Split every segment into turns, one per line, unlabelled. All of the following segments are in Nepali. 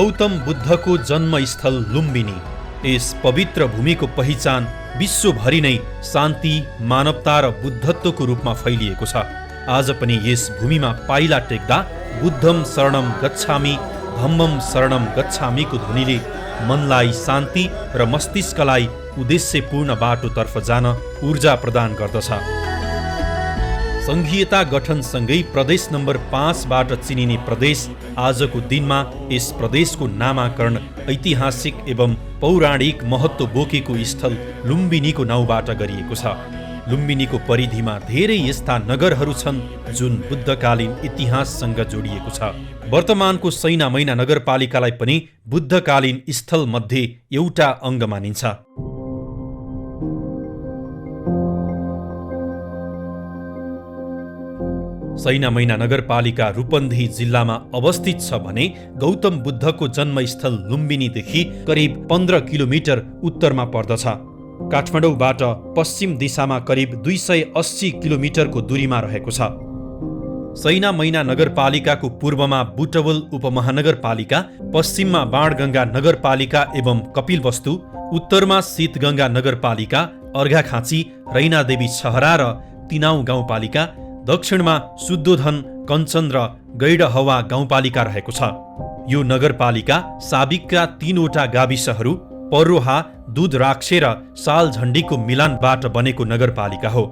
गौतम बुद्धको जन्मस्थल लुम्बिनी। यस पवित्र भूमिको पहिचान विश्वभरि नै शान्ति, मानवता र बुद्धत्वको रूपमा फैलिएको छ। आज पनि यस भूमिमा पाइला टेक्दा बुद्धम शरणम गच्छामि, धम्मम शरणम गच्छामिको ध्वनिले मनलाई शान्ति र मस्तिष्कलाई उद्देश्यपूर्ण बाटोतर्फ जान ऊर्जा प्रदान गर्दछ। सङ्घीयता गठनसँगै प्रदेश नम्बर 5बाट चिनिने प्रदेश आजको दिनमा यस प्रदेशको नामाकरण ऐतिहासिक एवं पौराणिक महत्त्व बोकेको स्थल लुम्बिनीको नाउँबाट गरिएको छ। लुम्बिनीको परिधिमा धेरै यस्ता नगरहरू छन् जुन बुद्धकालीन इतिहाससँग जोडिएको छ। वर्तमानको सैना मैना नगरपालिकालाई पनि बुद्धकालीन स्थल मध्ये एउटा अङ्ग मानिन्छ। सैना मैना नगरपालिका रूपन्देही जिल्लामा अवस्थित छ भने गौतम बुद्धको जन्मस्थल लुम्बिनीदेखि करिब 15 किलोमिटर उत्तरमा पर्दछ। काठमाडौँबाट पश्चिम दिशामा करिब 280 किलोमिटरको दूरीमा रहेको छ। सैना मैना नगरपालिकाको पूर्वमा बुटवल उपमहानगरपालिका, पश्चिममा बाणगङ्गा नगरपालिका एवं कपिलवस्तु, उत्तरमा शीतगङ्गा नगरपालिका, अर्घाखाँची, रैनादेवी छहरा र तिनाउ गाउँपालिका, दक्षिणमा शुद्धोधन, कञ्चन र गैडहवा गाउँपालिका रहेको छ। यो नगरपालिका साबिकका 3वटा गाविसहरू पर्रोहा, दुधराक्से र सालझण्डीको मिलानबाट बनेको नगरपालिका हो।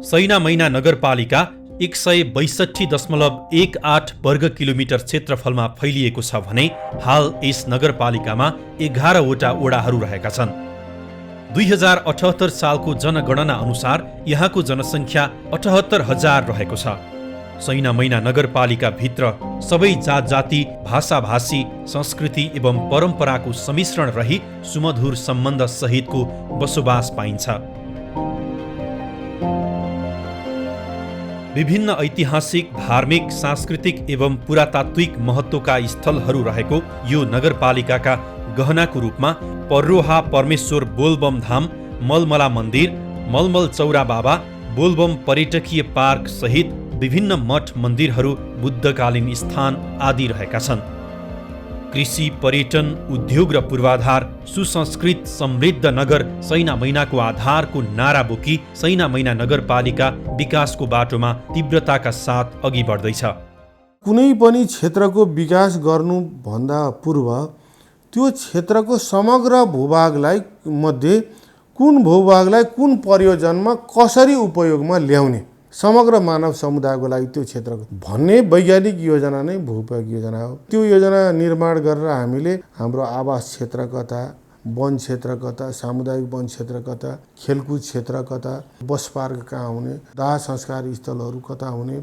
सैना मैना नगरपालिका 162.18 वर्ग किलोमिटर क्षेत्रफलमा फैलिएको छ भने हाल यस नगरपालिकामा 11वटा वडाहरू रहेका छन्। 2078 सालको जनगणना अनुसार यहाँको जनसङ्ख्या 78,000 रहेको छ। सैना मैना नगरपालिका भित्र सबै जात जाति, भाषा भाषी, संस्कृति एवं परम्पराको सम्मिश्रण रही सुमधुर सम्बन्ध सहितको बसोबास पाइन्छ। विभिन्न ऐतिहासिक, धार्मिक, सांस्कृतिक एवं पुरातात्विक महत्त्वका स्थलहरू रहेको यो नगरपालिकाका गहनाको रूपमा पर्रोहा परमेश्वर बोलबम धाम, मलमला मन्दिर, मलमल चौरा बाबा, बोलबम पर्यटकीय पार्क सहित विभिन्न मठ मन्दिरहरू, बुद्धकालीन स्थान आदि रहेका छन्। कृषि, पर्यटन, उद्योग र पूर्वाधार, सुसंस्कृत समृद्ध नगर सैना मैनाको आधारको नारा बोकी सैना मैना नगरपालिका विकासको बाटोमा तीव्रताका साथ अघि बढ्दैछ।
कुनै पनि क्षेत्रको विकास गर्नुभन्दा पूर्व त्यो क्षेत्रको समग्र भूभागलाई मध्ये कुन भूभागलाई कुन प्रयोजनमा कसरी उपयोगमा ल्याउने, समग्र मानव समुदायको लागि त्यो क्षेत्रको भन्ने वैज्ञानिक योजना नै भूउपयोग योजना हो। त्यो योजना निर्माण गरेर हामीले हाम्रो आवास क्षेत्र कता, वन क्षेत्र कता, सामुदायिक वन क्षेत्र कता, खेलकुद क्षेत्र कता, बस पार्क कहाँ हुने, दाह संस्कार स्थलहरू कता हुने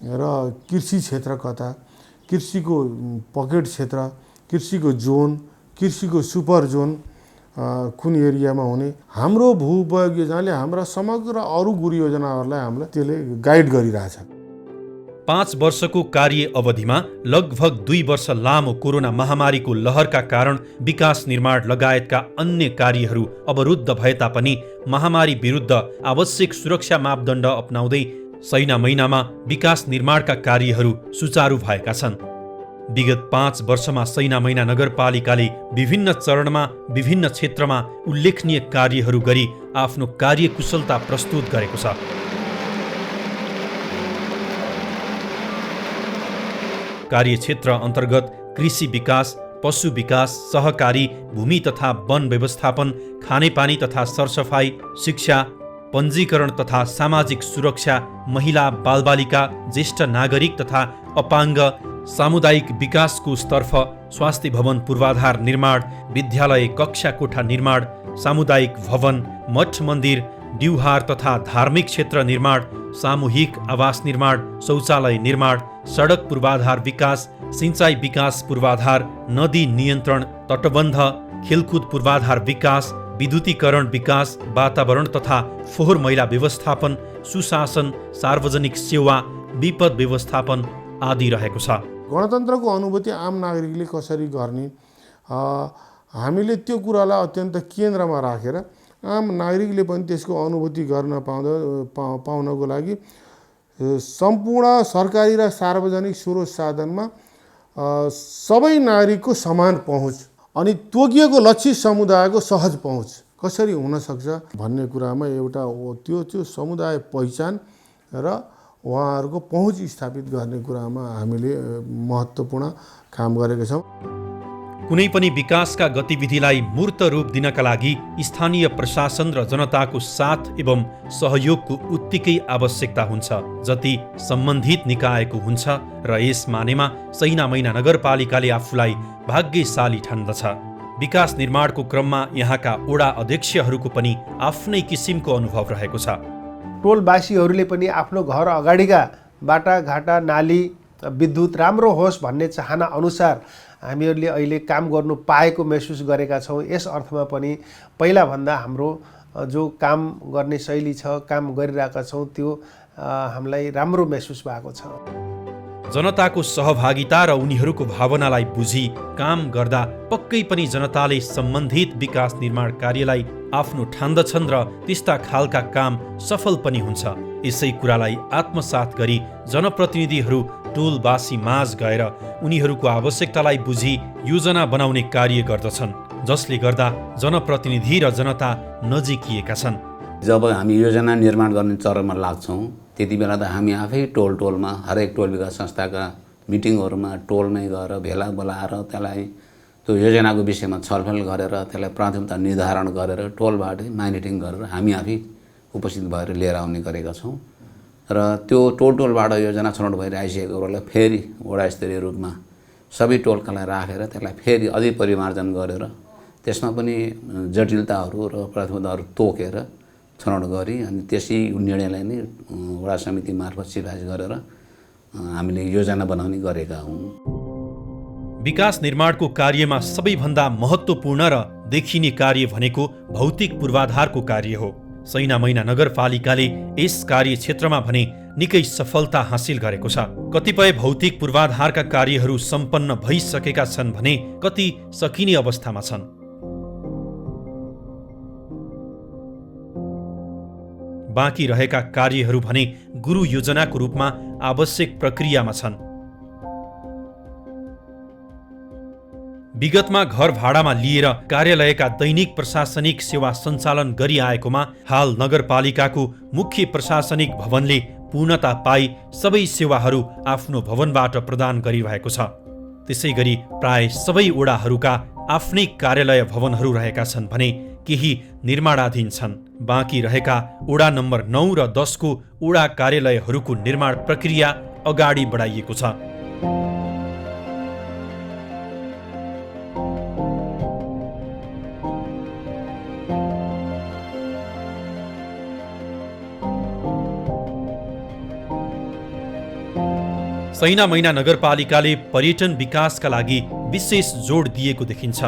र कृषि क्षेत्र कता, कृषिको पकेट क्षेत्र, कृषिको जोन, कृषिको सुपर जोन कुन एरियामा हुने, हाम्रो भूउपयोग योजनाले हाम्रा समग्र अरू गुरु योजनाहरूलाई हामीलाई त्यसले गाइड गरिरहेछ।
5 वर्षको कार्य अवधिमा लगभग 2 वर्ष लामो कोरोना महामारीको लहरका कारण विकास निर्माण लगायतका अन्य कार्यहरू अवरुद्ध भए तापनि महामारी विरुद्ध आवश्यक सुरक्षा मापदण्ड अपनाउँदै सैना मैनामा विकास निर्माणका कार्यहरू सुचारू भएका छन्। विगत 5 वर्षमा सैना मैना नगरपालिकाले विभिन्न चरणमा विभिन्न क्षेत्रमा उल्लेखनीय कार्यहरू गरी आफ्नो कार्यकुशलता प्रस्तुत गरेको छ। कार्यक्षेत्र अन्तर्गत कृषि विकास, पशु विकास, सहकारी, भूमि तथा वन व्यवस्थापन, खानेपानी तथा सरसफाई, शिक्षा, पञ्जीकरण तथा सामाजिक सुरक्षा, महिला बालबालिका, ज्येष्ठ नागरिक तथा अपाङ्ग, सामुदायिक विकासको स्तर्फ स्वास्थ्य भवन पूर्वाधार निर्माण, विद्यालय कक्षा कोठा निर्माण, सामुदायिक भवन, मठ मन्दिर, दिउहार तथा धार्मिक क्षेत्र निर्माण, सामूहिक आवास निर्माण, शौचालय निर्माण, सडक पूर्वाधार विकास, सिंचाई विकास पूर्वाधार, नदी नियन्त्रण, तटबन्ध, खेलकुद पूर्वाधार विकास, विद्युतीकरण विकास, वातावरण तथा फोहोर मैला व्यवस्थापन, सुशासन, सार्वजनिक सेवा, विपद व्यवस्थापन आदि रहेको छ।
गणतन्त्रको अनुभूति आम नागरिकले कसरी गर्ने, हामीले त्यो कुरालाई अत्यन्त केन्द्रमा राखेर आम नागरिकले पनि त्यसको अनुभूति गर्न पाउनको लागि सम्पूर्ण सरकारी र सार्वजनिक स्रोत साधनमा सबै नागरिकको समान पहुँच अनि तोकिएको लक्षित समुदायको सहज पहुँच कसरी हुनसक्छ भन्ने कुरामा एउटा त्यो समुदाय पहिचान र उहाँहरूको पहुँच स्थापित गर्ने कुरामा हामीले महत्त्वपूर्ण काम गरेका छौँ।
कुनै पनि विकासका गतिविधिलाई मूर्त रूप दिनका लागि स्थानीय प्रशासन र जनताको साथ एवं सहयोगको उत्तिकै आवश्यकता हुन्छ जति सम्बन्धित निकायको हुन्छ र यस मानेमा सैनामैना नगरपालिकाले आफूलाई भाग्यशाली ठान्दछ। विकास निर्माणको क्रममा यहाँका वडा अध्यक्षहरूको पनि आफ्नै किसिमको अनुभव रहेको छ।
टोलवासीहरूले पनि आफ्नो घर अगाडिका बाटाघाटा नाली विद्युत राम्रो होस् भन्ने चाहना अनुसार हामीहरूले अहिले काम गर्नु पाएको महसुस गरेका छौँ। यस अर्थमा पनि पहिलाभन्दा हाम्रो जो काम गर्ने शैली छ, काम गरिरहेका छौँ, त्यो हामीलाई राम्रो महसुस भएको छ।
जनताको सहभागिता र उनीहरूको भावनालाई बुझी काम गर्दा पक्कै पनि जनताले सम्बन्धित विकास निर्माण कार्यलाई आफ्नो ठान्दछन् र त्यस्ता खालका काम सफल पनि हुन्छ। यसै कुरालाई आत्मसात गरी जनप्रतिनिधिहरू टोलवासी माझ गएर उनीहरूको आवश्यकतालाई बुझी योजना बनाउने कार्य गर्दछन्, जसले गर्दा जनप्रतिनिधि र जनता नजिकिएका छन्।
जब हामी योजना निर्माण गर्ने चरणमा लाग्छौँ त्यति बेला त हामी आफै टोलमा हरेक टोल विकास संस्थाका मिटिङहरूमा टोलमै गएर भेला बोलाएर त्यसलाई त्यो योजनाको विषयमा छलफल गरेर त्यसलाई प्राथमिकता निर्धारण गरेर टोलबाटै मानिटरिङ गरेर हामी आफै उपस्थित भएर लिएर आउने गरेका छौँ र त्यो टोलबाट योजना छनौट भएर आइसकेकोलाई फेरि वडा स्तरीय रूपमा सबै टोलकालाई राखेर त्यसलाई फेरि अझै परिमार्जन गरेर त्यसमा पनि जटिलताहरू र प्राथमिकताहरू तोकेर छनौट गरी अनि त्यसै निर्णयलाई नै वडा समिति मार्फत सिफारिस गरेर हामीले योजना बनाउने गरेका हौँ।
विकास निर्माणको कार्यमा सबैभन्दा महत्त्वपूर्ण र देखिने कार्य भनेको भौतिक पूर्वाधारको कार्य हो। सैनामैना नगरपालिकाले यस कार्यक्षेत्रमा भने निकै सफलता हासिल गरेको छ। कतिपय भौतिक पूर्वाधारका कार्यहरू सम्पन्न भइसकेका छन् भने कति सकिने अवस्थामा छन्। बाँकी रहेका कार्यहरू भने गुरु योजनाको रूपमा आवश्यक प्रक्रियामा छन्। विगतमा घर भाडामा लिएर कार्यालयका दैनिक प्रशासनिक सेवा सञ्चालन गरिआएकोमा हाल नगरपालिकाको मुख्य प्रशासनिक भवनले पूर्णता पाई सबै सेवाहरू आफ्नो भवनबाट प्रदान गरिरहेको छ। त्यसैगरी प्राय सबै वडाहरूका आफ्नै कार्यालय भवनहरू रहेका छन् भने केही निर्माणाधीन छन्। बाँकी रहेका वडा नम्बर 9 र 10 को वडा कार्यालयहरूको निर्माण प्रक्रिया अगाडि बढाइएको छ। सैनामैना नगरपालिकाले पर्यटन विकासका लागि विशेष जोड दिएको देखिन्छ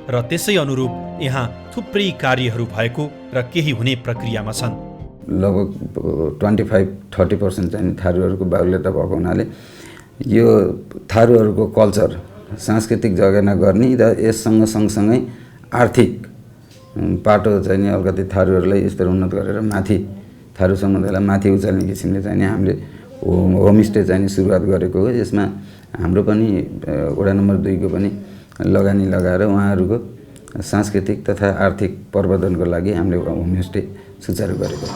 र त्यसै अनुरूप यहाँ थुप्रै कार्यहरू भएको र केही हुने प्रक्रियामा छन्।
लगभग 25-30% चाहिँ थारूहरूको बाहुल्यता भएको हुनाले यो थारूहरूको कल्चर सांस्कृतिक जगेर्ना गर्ने र यससँग सँगसँगै आर्थिक पाटो चाहिँ अलिकति थारूहरूलाई यस्तो उन्नत गरेर माथि थारू समुदायलाई माथि उचाल्ने किसिमले चाहिँ हामीले होमस्टे चाहिँ सुरुवात गरेको हो। यसमा हाम्रो पनि वडा नम्बर 2 को पनि लगानी लगाएर उहाँहरूको सांस्कृतिक तथा आर्थिक प्रवर्धनको लागि हामीले होमस्टे सुचारू गरेको।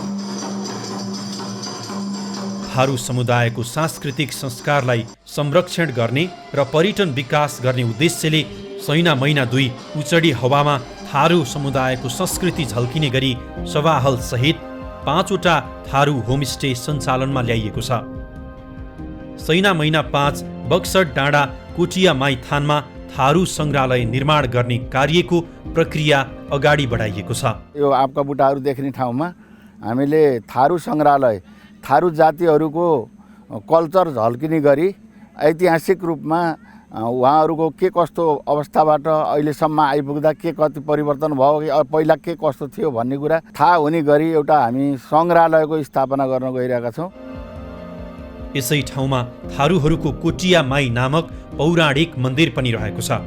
थारू समुदायको सांस्कृतिक संस्कारलाई संरक्षण गर्ने र पर्यटन विकास गर्ने उद्देश्यले सैनामैना 2 उचडी हावामा थारू समुदायको संस्कृति झल्किने गरी सभाहल सहित 5 वटा थारू होमस्टे सञ्चालनमा ल्याइएको छ। सैनामैना 5 बक्सर डाँडा कोटिया माई थानमा थारू संग्रहालय निर्माण गर्ने कार्यको प्रक्रिया अगाडि बढाइएको छ।
यो आपका बुटाहरू देख्ने ठाउँमा हामीले थारू संग्रहालय थारू जातिहरूको कल्चर झल्किने गरी ऐतिहासिक रूपमा उहाँहरूको के कस्तो अवस्थाबाट अहिलेसम्म आइपुग्दा के कति परिवर्तन भयो, पहिला के कस्तो थियो भन्ने कुरा थाहा हुने गरी एउटा हामी सङ्ग्रहालयको स्थापना गर्न गइरहेका छौँ।
यसै ठाउँमा थारूहरूको कोटिया माई नामक पौराणिक मन्दिर पनि रहेको छ।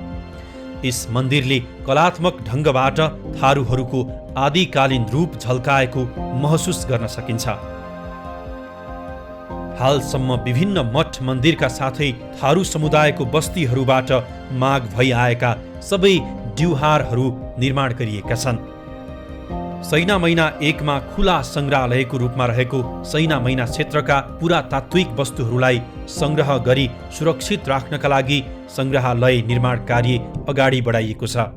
यस मन्दिरले कलात्मक ढङ्गबाट थारूहरूको आदिकालीन रूप झल्काएको महसुस गर्न सकिन्छ। हालसम्म विभिन्न मठ मन्दिरका साथै थारू समुदायको बस्तीहरूबाट माग भई आएका सबै ड्युहारहरू निर्माण गरिएका छन्। सैना मैना 1 मा खुला सङ्ग्रहालयको रूपमा रहेको सैना मैना क्षेत्रका पुरातात्विक वस्तुहरूलाई सङ्ग्रह गरी सुरक्षित राख्नका लागि सङ्ग्रहालय निर्माण कार्य अगाडि बढाइएको छ।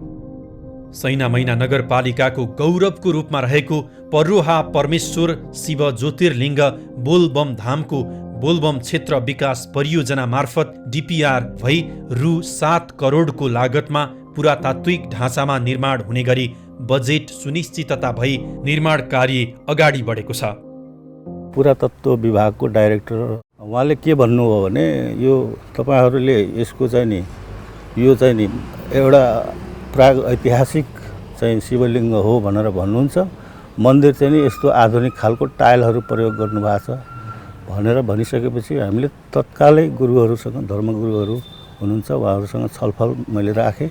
सैना मैना नगरपालिकाको गौरवको रूपमा रहेको पर्रोहा परमेश्वर शिव ज्योतिर्लिङ्ग बोलबम धामको बोलबम क्षेत्र विकास परियोजना मार्फत डिपिआर भई रु 7 करोडको लागतमा पुरातात्विक ढाँचामा निर्माण हुने गरी बजेट सुनिश्चितता भई निर्माण कार्य अगाडि बढेको छ।
पुरातत्व विभागको डाइरेक्टर उहाँले के भन्नुभयो भने यो तपाईहरूले यसको चाहिँ नि यो चाहिँ नि एउटा प्राग ऐतिहासिक चाहिँ शिवलिङ्ग हो भनेर भन्नुहुन्छ। मन्दिर चाहिँ नि यस्तो आधुनिक खालको टाइलहरू प्रयोग गर्नुभएको छ भनेर भनिसकेपछि हामीले तत्कालै गुरुहरूसँग धर्मगुरुहरू हुनुहुन्छ उहाँहरूसँग छलफल मैले राखेँ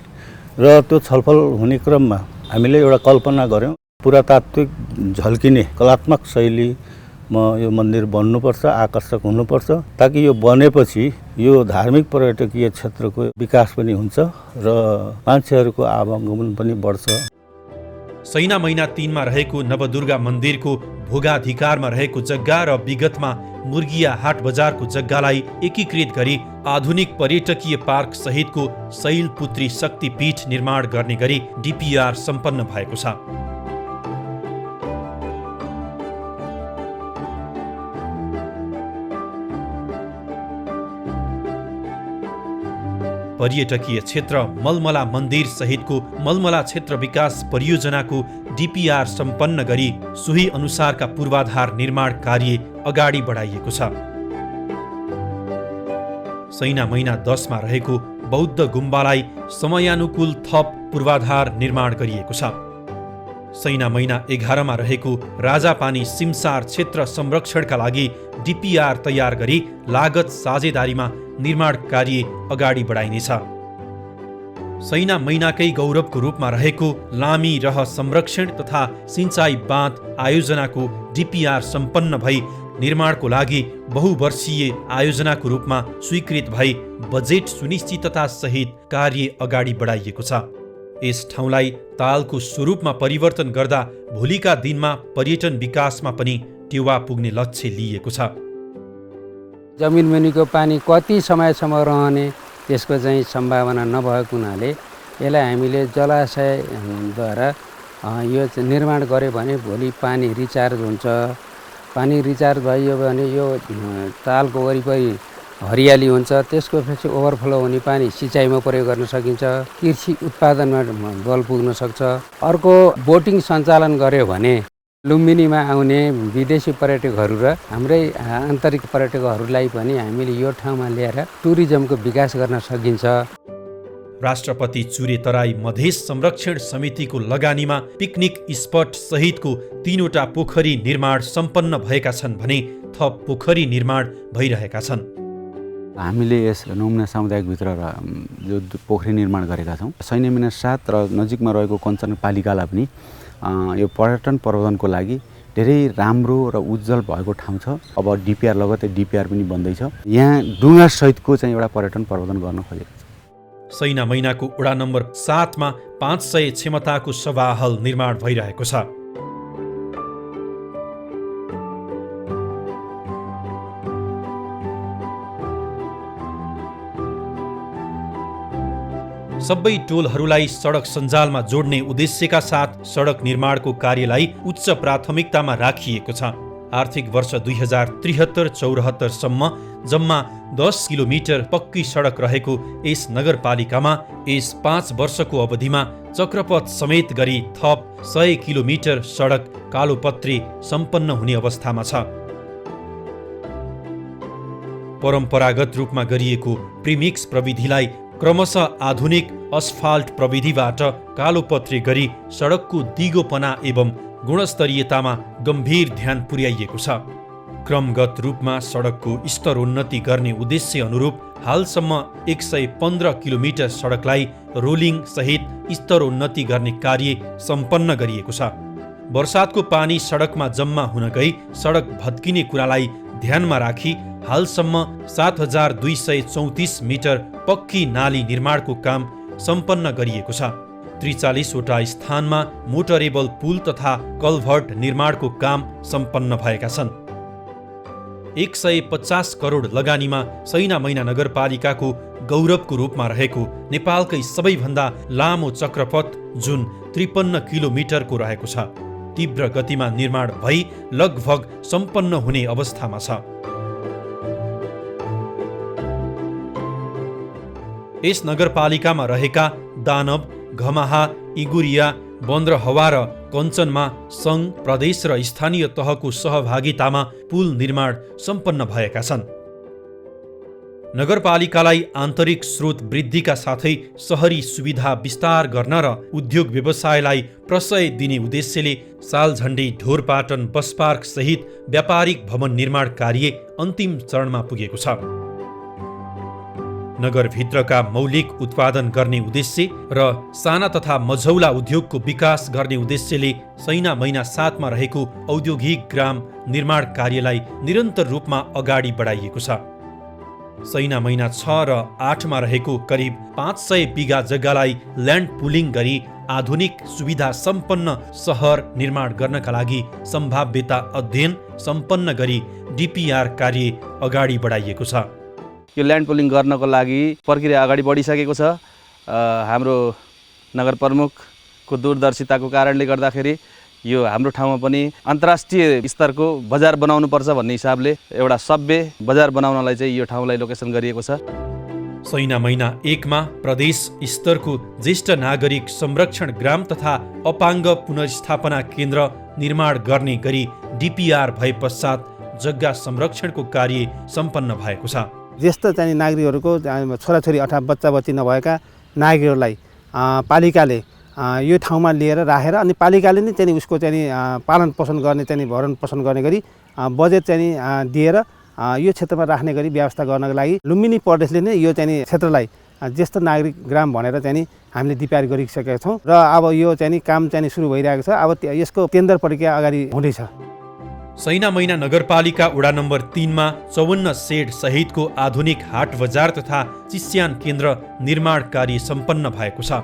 र त्यो छलफल हुने क्रममा हामीले एउटा कल्पना गऱ्यौँ पुरातात्विक झल्किने कलात्मक शैलीमा यो मन्दिर बन्नुपर्छ, आकर्षक हुनुपर्छ ताकि यो बनेपछि यो धार्मिक पर्यटकीय क्षेत्रको विकास पनि हुन्छ र मान्छेहरूको आवागमन पनि बढ्छ।
सैना मैना 3 मा रहेको नवदुर्गा मन्दिरको भोगाधिकारमा रहेको जग्गा र विगतमा मुर्गिया हाट बजारको जग्गालाई एकीकृत गरी आधुनिक पर्यटकीय पार्क सहितको शैलपुत्री शक्तिपीठ निर्माण गर्ने गरी डिपिआर सम्पन्न भएको छ। पर्यटकीय क्षेत्र मलमला मन्दिर सहितको मलमला क्षेत्र विकास परियोजनाको डिपिआर सम्पन्न गरी सोही अनुसारका पूर्वाधार निर्माण कार्य अगाडि बढाइएको छ। सैना मैना 10 मा रहेको बौद्ध गुम्बालाई समयानुकूल थप पूर्वाधार निर्माण गरिएको छ। सैना मैना 11 मा रहेको राजापानी सिमसार क्षेत्र संरक्षणका लागि डिपिआर तयार गरी लागत साझेदारीमा निर्माण कार्य अगाडि बढाइनेछ। सैना मैनाकै गौरवको रूपमा रहेको लामी रह संरक्षण तथा सिंचाई बाँध आयोजनाको डिपिआर सम्पन्न भई निर्माणको लागि बहुवर्षीय आयोजनाको रूपमा स्वीकृत भई बजेट सुनिश्चितता सहित कार्य अगाडि बढाइएको छ। यस ठाउँलाई तालको स्वरूपमा परिवर्तन गर्दा भोलिका दिनमा पर्यटन विकासमा पनि टेवा पुग्ने लक्ष्य लिएको छ।
जमिन मुनिको पानी कति समयसम्म रहने त्यसको चाहिँ सम्भावना नभएको हुनाले यसलाई हामीले जलाशयद्वारा यो निर्माण गर्यो भने भोलि पानी रिचार्ज हुन्छ। पानी रिचार्ज भयो भने यो तालको वरिपरि हरियाली हुन्छ, त्यसको पछि ओभरफ्लो हुने पानी सिँचाइमा प्रयोग गर्न सकिन्छ, कृषि उत्पादनमा बल पुग्न सक्छ। अर्को बोटिङ सञ्चालन गर्यो भने लुम्बिनीमा आउने विदेशी पर्यटकहरू र हाम्रै आन्तरिक पर्यटकहरूलाई पनि हामीले यो ठाउँमा ल्याएर टुरिज्मको विकास गर्न सकिन्छ।
राष्ट्रपति चुरे तराई मधेस संरक्षण समितिको लगानीमा पिकनिक स्पट सहितको 3वटा पोखरी निर्माण सम्पन्न भएका छन् भने थप पोखरी निर्माण भइरहेका छन्।
हामीले यस नमुना सामुदायिकभित्र जो पोखरी निर्माण गरेका छौँ। सैना मैना 7 र नजिकमा रहेको कञ्चनपालिकालाई पनि यो पर्यटन प्रबन्धनको लागि धेरै राम्रो र उज्जवल भएको ठाउँ छ। अब डिपिआर लगतै डिपिआर पनि बन्दैछ। यहाँ डुङ्गा सहितको चाहिँ एउटा पर्यटन प्रबन्धन गर्न खोजेको छ।
सैना मैनाको वडा नम्बर 7 मा 500 क्षमताको सभा हल निर्माण भइरहेको छ। सबै टोलहरूलाई सडक सञ्जालमा जोड्ने उद्देश्यका साथ सडक निर्माणको कार्यलाई उच्च प्राथमिकतामा राखिएको छ। आर्थिक वर्ष 2073-74 सम्म जम्मा 10 किलोमिटर पक्की सडक रहेको यस नगरपालिकामा यस 5 वर्षको अवधिमा चक्रपथ समेत गरी थप 100 किलोमिटर सडक कालोपत्री सम्पन्न हुने अवस्थामा छ। परम्परागत रूपमा गरिएको प्रिमिक्स प्रविधिलाई क्रमशः आधुनिक अस्फाल्ट प्रविधिबाट कालोपत्री गरी सडकको दिगोपना एवं गुणस्तरीयतामा गम्भीर ध्यान पुर्याइएको छ। क्रमगत रूपमा सडकको स्तरोन्नति गर्ने उद्देश्य अनुरूप हालसम्म 115 किलोमिटर सडकलाई रोलिङ सहित स्तरोन्नति गर्ने कार्य सम्पन्न गरिएको छ। वर्षातको पानी सडकमा जम्मा हुन गई सडक भत्किने कुरालाई ध्यानमा राखी हालसम्म 7234 मिटर पक्की नाली निर्माणको काम सम्पन्न गरिएको छ। 43वटा स्थानमा मोटरेबल पुल तथा कल्भर्ट निर्माणको काम सम्पन्न भएका छन्। 150 करोड लगानीमा सैना मैना नगरपालिकाको गौरवको रूपमा रहेको नेपालकै सबैभन्दा लामो चक्रपथ जुन 53 किलोमिटरको रहेको छ, तीव्र गतिमा निर्माण भई लगभग सम्पन्न हुने अवस्थामा छ। यस नगरपालिकामा रहेका दानव, घमाहा, इगुरिया, बन्द्रहवा र कञ्चनमा सङ्घ, प्रदेश र स्थानीय तहको सहभागितामा पुल निर्माण सम्पन्न भएका छन्। नगरपालिकालाई आन्तरिक स्रोत वृद्धिका साथै सहरी सुविधा विस्तार गर्न र उद्योग व्यवसायलाई प्रशय दिने उद्देश्यले सालझण्डी ढोरपाटन बस पार्क सहित व्यापारिक भवन निर्माण कार्य अन्तिम चरणमा पुगेको छ। नगरभित्रका मौलिक उत्पादन गर्ने उद्देश्य र साना तथा मझौला उद्योगको विकास गर्ने उद्देश्यले सैना मैना 7 मा रहेको औद्योगिक ग्राम निर्माण कार्यलाई निरन्तर रूपमा अगाडि बढाइएको छ। सैना मैना 6 र 8 मा रहेको करिब 500 बिघा जग्गालाई ल्यान्ड पुलिङ गरी आधुनिक सुविधा सम्पन्न सहर निर्माण गर्नका लागि सम्भाव्यता अध्ययन सम्पन्न गरी डिपिआर कार्य अगाडि बढाइएको छ।
यो ल्यान्ड पुलिङ गर्नको लागि प्रक्रिया अगाडि बढिसकेको छ। हाम्रो नगर प्रमुखको दूरदर्शिताको कारणले गर्दाखेरि यो हाम्रो ठाउँमा पनि अन्तर्राष्ट्रिय स्तरको बजार बनाउनुपर्छ भन्ने हिसाबले एउटा सभ्य बजार बनाउनलाई चाहिँ यो ठाउँलाई लोकेसन गरिएको छ।
सैना मैना 1 मा प्रदेश स्तरको ज्येष्ठ नागरिक संरक्षण ग्राम तथा अपाङ्ग पुनर्स्थापना केन्द्र निर्माण गर्ने गरी डिपिआर भए पश्चात जग्गा संरक्षणको कार्य सम्पन्न भएको छ।
ज्येष्ठ चाहिँ नागरिकहरूको छोराछोरी अथवा बच्चा बच्ची नभएका नागरिकहरूलाई पालिकाले यो ठाउँमा लिएर राखेर अनि पालिकाले नै चाहिँ उसको चाहिँ पालन पोषण गर्ने चाहिँ भरण पोषण गर्ने गरी बजेट चाहिँ दिएर यो क्षेत्रमा राख्ने गरी व्यवस्था गर्नको लागि लुम्बिनी प्रदेशले नै यो चाहिँ क्षेत्रलाई ज्येष्ठ नागरिक ग्राम भनेर चाहिँ हामीले डिपिआर गरिसकेका छौँ र अब यो चाहिँ काम चाहिँ सुरु भइरहेको छ। अब यसको टेन्डर प्रक्रिया अगाडि हुँदैछ।
सैना मैना नगरपालिका वडा नम्बर 3 मा 54 सेड सहितको आधुनिक हाट बजार तथा चिस्यान केन्द्र निर्माण कार्य सम्पन्न भएको छ।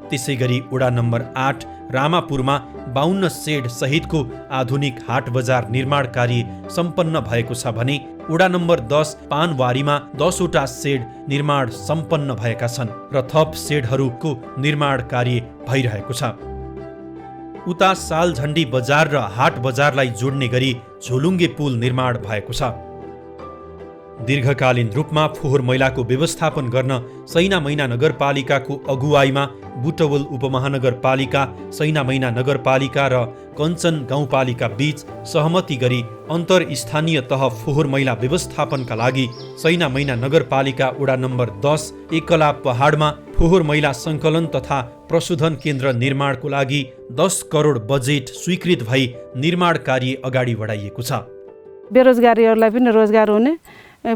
त्यसैगरी वडा नम्बर 8 रामापुरमा 52 सेड सहितको आधुनिक हाट बजार निर्माण कार्य सम्पन्न भएको छ भने वडा नम्बर 10 पानवारीमा 10 वटा सेड निर्माण सम्पन्न भएका छन् र थप सेडहरूको निर्माण कार्य भइरहेको छ। उता सालझण्डी बजार र हाट बजारलाई जोड्ने गरी झोलुङ्गे पुल निर्माण भएको छ। दीर्घकालीन रूपमा फोहोर मैलाको व्यवस्थापन गर्न सैना मैना नगरपालिकाको अगुवाईमा बुटवल उपमहानगरपालिका, सैना मैना नगरपालिका र कञ्चन गाउँपालिका बीच सहमति गरी अन्तर स्थानीय तह फोहोर मैला व्यवस्थापनका लागि सैना मैना नगरपालिका वडा नम्बर 10 एकला पहाडमा फोहोर मैला सङ्कलन तथा प्रशोधन केन्द्र निर्माणको लागि 10 करोड बजेट स्वीकृत भई निर्माण कार्य अगाडि बढाइएको छ।
बेरोजगारीहरूलाई पनि रोजगार हुने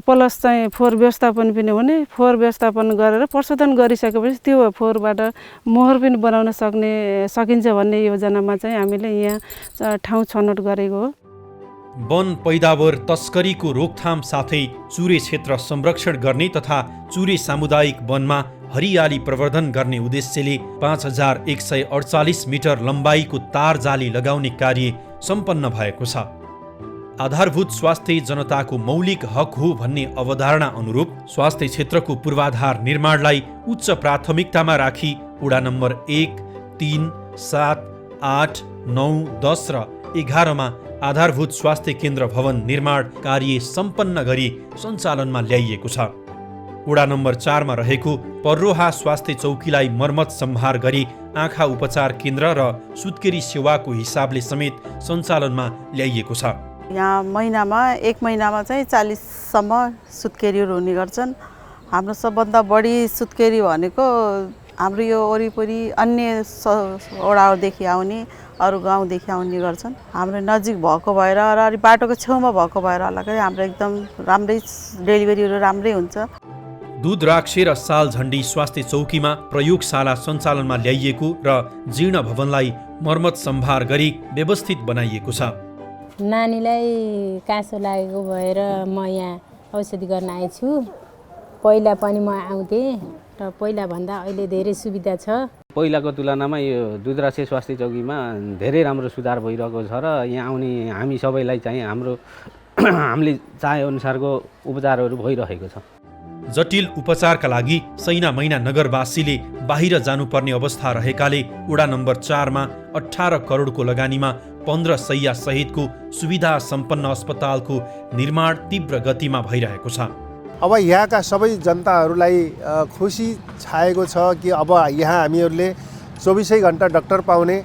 प्लस चाहिँ फोहोर व्यवस्थापन पनि हुने, फोहोर व्यवस्थापन गरेर प्रशोधन गरिसकेपछि त्यो फोहोरबाट मोहर पनि बनाउन सकिन्छ भन्ने योजनामा चाहिँ हामीले यहाँ ठाउँ छनौट गरेको हो।
वन पैदावार तस्करीको रोकथाम साथै चुरे क्षेत्र संरक्षण गर्ने तथा चुरे सामुदायिक वनमा हरियाली प्रवर्धन गर्ने उद्देश्यले 5148 मिटर लम्बाइको तार जाली लगाउने कार्य सम्पन्न भएको छ। आधारभूत स्वास्थ्य जनताको मौलिक हक हो भन्ने अवधारणा अनुरूप स्वास्थ्य क्षेत्रको पूर्वाधार निर्माणलाई उच्च प्राथमिकतामा राखी वडा नम्बर 1, 3, 7, 8, 9, 10 र 11 मा आधारभूत स्वास्थ्य केन्द्र भवन निर्माण कार्य सम्पन्न गरी सञ्चालनमा ल्याइएको छ। वडा नम्बर 4 मा रहेको पर्रोहा स्वास्थ्य चौकीलाई मर्मत सम्भार गरी आँखा उपचार केन्द्र र सुत्केरी सेवाको हिसाबले समेत सञ्चालनमा ल्याइएको छ।
यहाँ महिनामा 1 महिनामा चाहिँ 40सम्म सुत्केरीहरू हुने गर्छन्। हाम्रो सबभन्दा बढी सुत्केरी भनेको हाम्रो यो वरिपरि अन्य वडाहरूदेखि आउने, अरू गाउँदेखि आउने गर्छन्। हाम्रो नजिक भएको भएर र बाटोको छेउमा भएको भएर होला कि हाम्रो एकदम राम्रै डेलिभरीहरू राम्रै हुन्छ।
दूध राक्षे र सालझण्डी स्वास्थ्य चौकीमा प्रयोगशाला सञ्चालनमा ल्याइएको र जीर्ण भवनलाई मर्मत सम्भार गरी व्यवस्थित बनाइएको छ।
नानीलाई काँसो लागेको भएर म यहाँ औषधि गर्न आएछु। पहिला पनि म आउँथेँ र पहिलाभन्दा अहिले धेरै सुविधा छ।
पहिलाको तुलनामा यो दुधरासे स्वास्थ्य चौकीमा धेरै राम्रो सुधार भइरहेको छ र यहाँ आउने हामी सबैलाई चाहिँ हामीले चाहेअनुसारको उपचारहरू भइरहेको छ।
जटिल उपचारका लागि सैना मैना नगरवासीले बाहिर जानुपर्ने अवस्था रहेकाले वडा नम्बर 4 मा 18 करोडको लगानीमा 15 शैय्या सहितको सुविधा सम्पन्न अस्पतालको निर्माण तीव्र गतिमा भइरहेको छ।
अब यहाँका सबै जनताहरूलाई खुसी छाएको छ कि अब यहाँ हामीहरूले 24 घण्टा डाक्टर पाउने,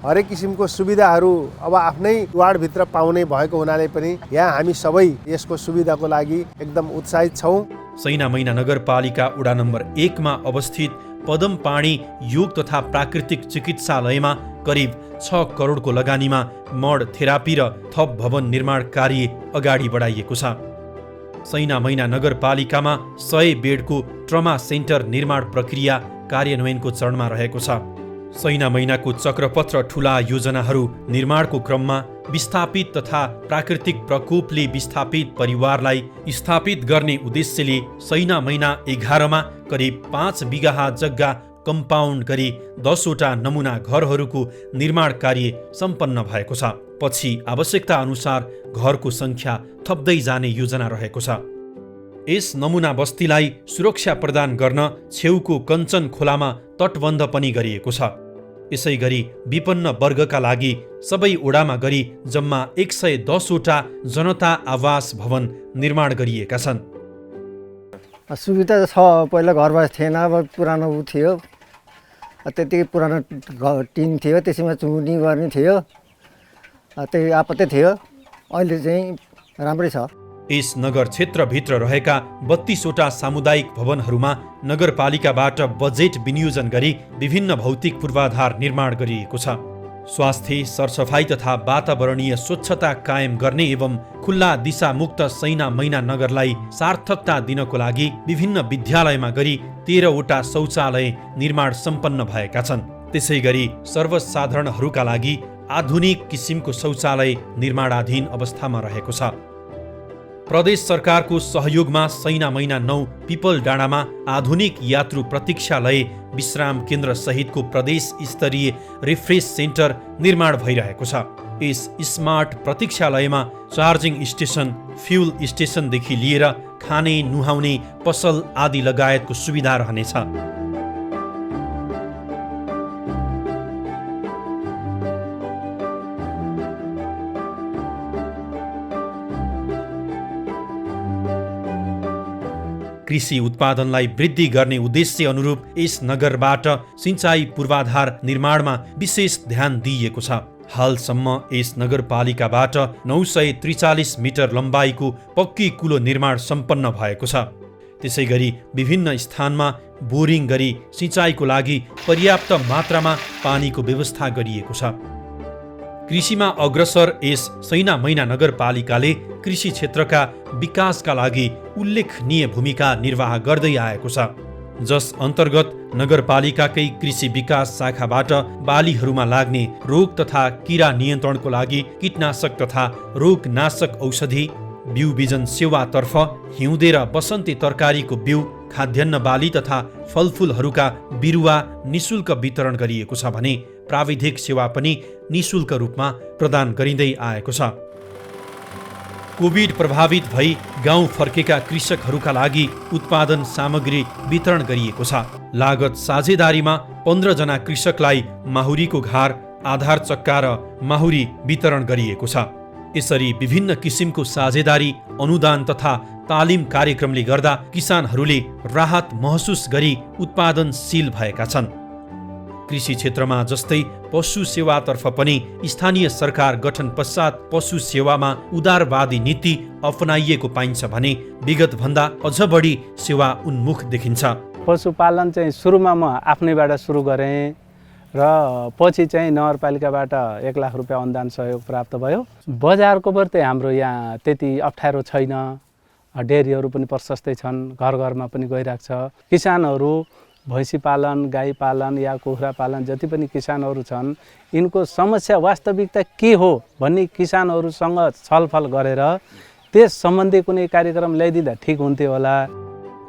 हरेक किसिमको सुविधाहरू अब आफ्नै वार्डभित्र पाउने भएको हुनाले पनि यहाँ हामी सबै यसको सुविधाको लागि एकदम उत्साहित छौँ।
सैना मैना नगरपालिका वडा नम्बर 1 मा अवस्थित पदमपाणी योग तथा प्राकृतिक चिकित्सालयमा करिब 6 करोडको लगानीमा मड थेरापी र थप भवन निर्माण कार्य अगाडि बढाइएको छ। सैना मैना नगरपालिकामा 100 बेडको ट्रमा सेन्टर निर्माण प्रक्रिया कार्यान्वयनको चरणमा रहेको छ। सैना मैनाको चक्रपत्र ठूला योजनाहरू निर्माणको क्रममा विस्थापित तथा प्राकृतिक प्रकोपले विस्थापित परिवारलाई स्थापित गर्ने उद्देश्यले सैना मैना 11 मा करिब 5 बिघा जग्गा कम्पाउन्ड गरी 10 वटा नमुना घरहरूको निर्माण कार्य सम्पन्न भएको छ। पछि आवश्यकता अनुसार घरको सङ्ख्या थप्दै जाने योजना रहेको छ। यस नमुना बस्तीलाई सुरक्षा प्रदान गर्न छेउको कञ्चन खोलामा तटबन्ध पनि गरिएको छ। यसै गरी विपन्न वर्गका लागि सबै ओडामा गरी जम्मा 110 वटा जनता आवास भवन निर्माण गरिएका छन्।
सुविधा छ। पहिला घरबार थिएन, अब पुरानो थियो, त्यति पुरानो टिन थियो, त्यसैमा चुनी गर्ने थियो, त्यही आपत्ति थियो। अहिले चाहिँ राम्रै छ।
यस नगर क्षेत्रभित्र रहेका 32 वटा सामुदायिक भवनहरूमा नगरपालिकाबाट बजेट विनियोजन गरी विभिन्न भौतिक पूर्वाधार निर्माण गरिएको छ। स्वास्थ्य, सरसफाई तथा वातावरणीय स्वच्छता कायम गर्ने एवं खुल्ला दिशामुक्त सैना मैना नगरलाई सार्थकता दिनको लागि विभिन्न विद्यालयमा गरी 13 वटा शौचालय निर्माण सम्पन्न भएका छन्। त्यसै गरी सर्वसाधारणहरूका लागि आधुनिक किसिमको शौचालय निर्माणाधीन अवस्थामा रहेको छ। प्रदेश सरकारको सहयोगमा सैना मैना 9 पिपल डाँडामा आधुनिक यात्रु प्रतीक्षालय, विश्राम केन्द्र सहितको प्रदेश स्तरीय रिफ्रेस सेन्टर निर्माण भइरहेको छ। यस स्मार्ट प्रतीक्षालयमा चार्जिङ स्टेसन, फ्युल स्टेसनदेखि लिएर खाने, नुहाउने, पसल आदि लगायतको सुविधा रहनेछ। कृषि उत्पादनलाई वृद्धि गर्ने उद्देश्य अनुरूप यस नगरबाट सिंचाई पूर्वाधार निर्माणमा विशेष ध्यान दिइएको छ। हालसम्म यस नगरपालिकाबाट 943 मिटर लम्बाइको पक्की कुलो निर्माण सम्पन्न भएको छ। त्यसै गरी विभिन्न स्थानमा बोरिङ गरी सिंचाइको लागि पर्याप्त मात्रामा पानीको व्यवस्था गरिएको छ। कृषिमा अग्रसर यस सैना मैना नगरपालिकाले कृषि क्षेत्रका विकासका लागि उल्लेखनीय भूमिका निर्वाह गर्दै आएको छ, जस अन्तर्गत नगरपालिकाकै कृषि विकास शाखाबाट बालीहरूमा लाग्ने रोग तथा किरा नियन्त्रणको लागि कीटनाशक तथा रोगनाशक औषधि, बिउ बिजन सेवातर्फ हिउँदे र बसन्ती तरकारीको बिउ, खाद्यान्न बाली तथा फलफुलहरूका बिरुवा निशुल्क वितरण गरिएको छ भने प्राविधिक सेवा पनि निशुल्क रूपमा प्रदान गरिँदै आएको छ। कोभिड प्रभावित भई गाउँ फर्केका कृषकहरूका लागि उत्पादन सामग्री वितरण गरिएको छ। लागत साझेदारीमा 15 जना कृषकलाई माहुरीको घार, आधार चक्का र माहुरी वितरण गरिएको छ। यसरी विभिन्न किसिमको साझेदारी, अनुदान तथा तालिम कार्यक्रमले गर्दा किसानहरूले राहत महसुस गरी उत्पादनशील भएका छन्। कृषि क्षेत्रमा जस्तै पशु सेवातर्फ पनि स्थानीय सरकार गठन पश्चात पशु सेवामा उदारवादी नीति अपनाइएको पाइन्छ भने विगतभन्दा अझ बढी सेवा उन्मुख देखिन्छ।
पशुपालन चाहिँ सुरुमा म आफ्नैबाट सुरु गरेँ र पछि चाहिँ नगरपालिकाबाट 1 लाख रुपियाँ अनुदान सहयोग प्राप्त भयो। बजारको बर्ते हाम्रो यहाँ त्यति अप्ठ्यारो छैन, डेरीहरू पनि प्रशस्तै छन्, घर घरमा पनि गइरहेको छ। किसानहरू भैँसी पालन, गाई पालन या कुखुरा पालन जति पनि किसानहरू छन्, यिनको समस्या वास्तविकता के हो भन्ने किसानहरूसँग छलफल गरेर त्यस सम्बन्धी कुनै कार्यक्रम ल्याइदिँदा ठिक हुन्थ्यो होला।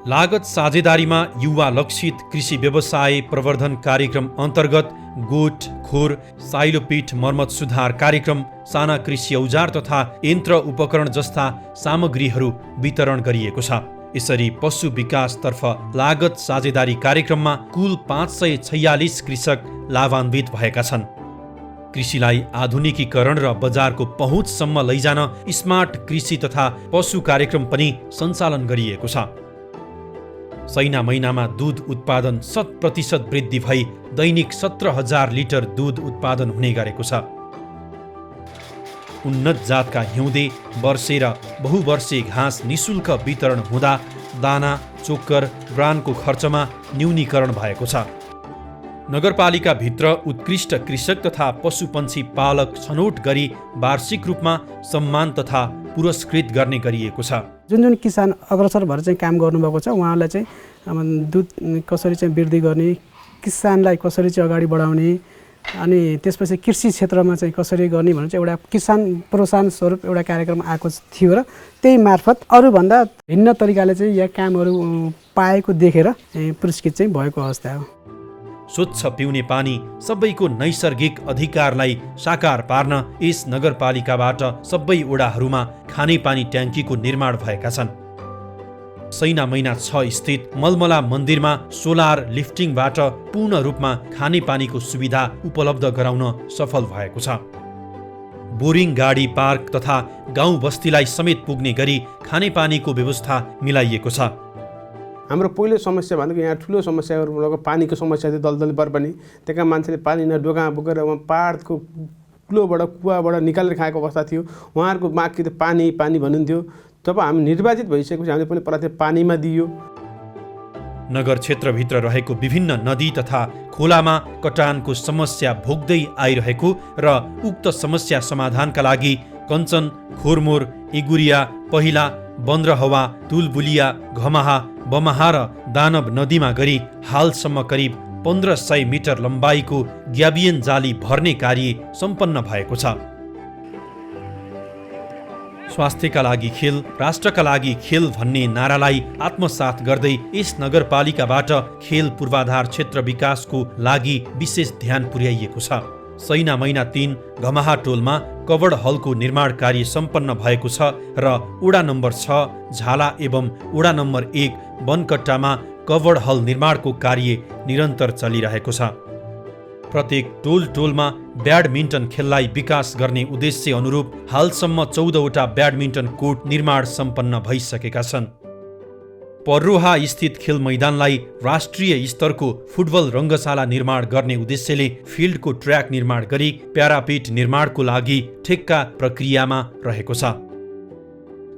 लागत साझेदारीमा युवा लक्षित कृषि व्यवसाय प्रवर्धन कार्यक्रम अन्तर्गत गोठ, खोर, साइलोपीठ मर्मत सुधार कार्यक्रम, साना कृषि औजार तथा यन्त्र उपकरण जस्ता सामग्रीहरू वितरण गरिएको छ। यसरी पशु विकासतर्फ लागत साझेदारी कार्यक्रममा कुल 546 कृषक लाभान्वित भएका छन्। कृषिलाई आधुनिकीकरण र बजारको पहुँचसम्म लैजान स्मार्ट कृषि तथा पशु कार्यक्रम पनि सञ्चालन गरिएको छ। सैना महिनामा दूध उत्पादन 100% वृद्धि भई दैनिक 17,000 लिटर दूध उत्पादन हुने गरेको छ। उन्नत जातका हिउँदे, वर्षे र बहुवर्षे घाँस निशुल्क वितरण हुँदा दाना, चोक्कर, ब्रान्डको खर्चमा न्यूनीकरण भएको छ। नगरपालिकाभित्र उत्कृष्ट कृषक तथा पशुपन्छी पालक छनौट गरी वार्षिक रूपमा सम्मान तथा पुरस्कृत गर्ने गरिएको छ।
जुन किसान अग्रसर भएर चाहिँ काम गर्नुभएको छ उहाँलाई चाहिँ दुध कसरी चाहिँ वृद्धि गर्ने, किसानलाई कसरी चाहिँ अगाडि बढाउने अनि त्यसपछि कृषि क्षेत्रमा चाहिँ कसरी गर्ने भनेर चाहिँ एउटा किसान प्रोत्साहन स्वरूप एउटा कार्यक्रम आएको थियो र त्यही मार्फत अरूभन्दा भिन्न तरिकाले चाहिँ यहाँ कामहरू पाएको देखेर पुरस्कृत चाहिँ भएको अवस्था हो।
स्वच्छ पिउने पानी सबैको नैसर्गिक अधिकारलाई साकार पार्न यस नगरपालिकाबाट सबै वडाहरूमा खानेपानी ट्याङ्कीको निर्माण भएका छन्। सैना महिना 6 स्थित मलमला मन्दिरमा सोलर लिफ्टिङबाट पूर्ण रूपमा खानेपानीको सुविधा उपलब्ध गराउन सफल भएको छ। बोरिङ गाडी पार्क तथा गाउँ बस्तीलाई समेत पुग्ने गरी खानेपानीको व्यवस्था मिलाइएको छ।
हाम्रो पहिलो समस्या भनेको यहाँ ठुलो समस्याहरू पानीको समस्या थियो। दलदल बर्बानी त्यहाँ मान्छेले पानी डोका बोकेर पहाडको कुलोबाट कुवाबाट निकालेर खाएको अवस्था थियो। उहाँहरूको माग के पानी पानी भन्नुहुन्थ्यो। जब हामी निर्वाचित भइसकेपछि हामीले पनि प्राथमिकता पानीमा दियो।
नगर क्षेत्रभित्र रहेको विभिन्न नदी तथा खोलामा कटानको समस्या भोग्दै आइरहेको र उक्त समस्या समाधानका लागि कञ्चन, खोरमोर, इगुरिया, पहिला, बन्द्रहवा, तुलबुलिया, घमाहा, बमाहा र दानव नदीमा गरी हालसम्म करिब 1500 मिटर लम्बाइको ग्याबियन जाली भर्ने कार्य सम्पन्न भएको छ। स्वास्थ्यका लागि खेल, राष्ट्रका लागि खेल भन्ने नारालाई आत्मसात गर्दै यस नगरपालिकाबाट खेल पूर्वाधार क्षेत्र विकासको लागि विशेष ध्यान पुर्याइएको छ। सैना महिना 3 घमाहा टोलमा कवर्ड हलको निर्माण कार्य सम्पन्न भएको छ र वडा नम्बर 6 झाला एवं वडा नम्बर 1 बनकट्टामा कवर्ड हल निर्माणको कार्य निरन्तर चलिरहेको छ। प्रत्येक टोलमा ब्याडमिन्टन खेललाई विकास गर्ने उद्देश्य अनुरूप हालसम्म 14वटा ब्याडमिन्टन कोर्ट निर्माण सम्पन्न भइसकेका छन्। पर्रोहा स्थित खेल मैदानलाई राष्ट्रिय स्तरको फुटबल रङ्गशाला निर्माण गर्ने उद्देश्यले फिल्डको ट्र्याक निर्माण गरी प्यारापिट निर्माणको लागि ठेक्का प्रक्रियामा रहेको छ।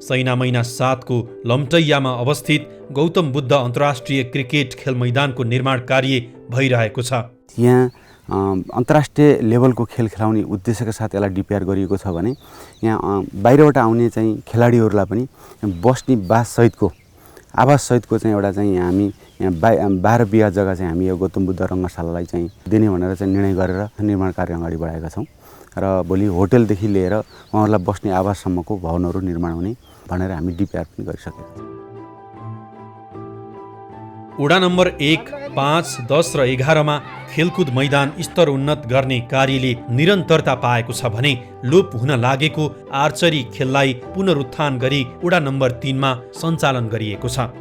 सैना महिना 7 को लम्टैयामा अवस्थित गौतम बुद्ध अन्तर्राष्ट्रिय क्रिकेट खेल मैदानको निर्माण कार्य भइरहेको छ।
यहाँ अन्तर्राष्ट्रिय लेभलको खेल खेलाउने उद्देश्यका साथ यसलाई डिपिआर गरिएको छ भने यहाँ बाहिरबाट आउने चाहिँ खेलाडीहरूलाई पनि बस्ने बाससहितको आवाससहितको चाहिँ एउटा चाहिँ हामी यहाँ 12 बिघा जग्गा चाहिँ हामी यो गौतम बुद्ध रङ्गशालालाई चाहिँ दिने भनेर चाहिँ निर्णय गरेर निर्माण कार्य अगाडि बढाएका छौँ र भोलि होटलदेखि लिएर उहाँहरूलाई बस्ने आवाससम्मको भवनहरू निर्माण हुने भनेर हामी डिपिआर पनि गरिसकेका छौँ।
वडा नम्बर 1, 5, 10 र 11 मा खेलकुद मैदान स्तर उन्नत गर्ने कार्यले निरन्तरता पाएको छ भने लोप हुन लागेको आर्चरी खेललाई पुनरुत्थान गरी वडा नम्बर 3 मा सञ्चालन गरिएको छ।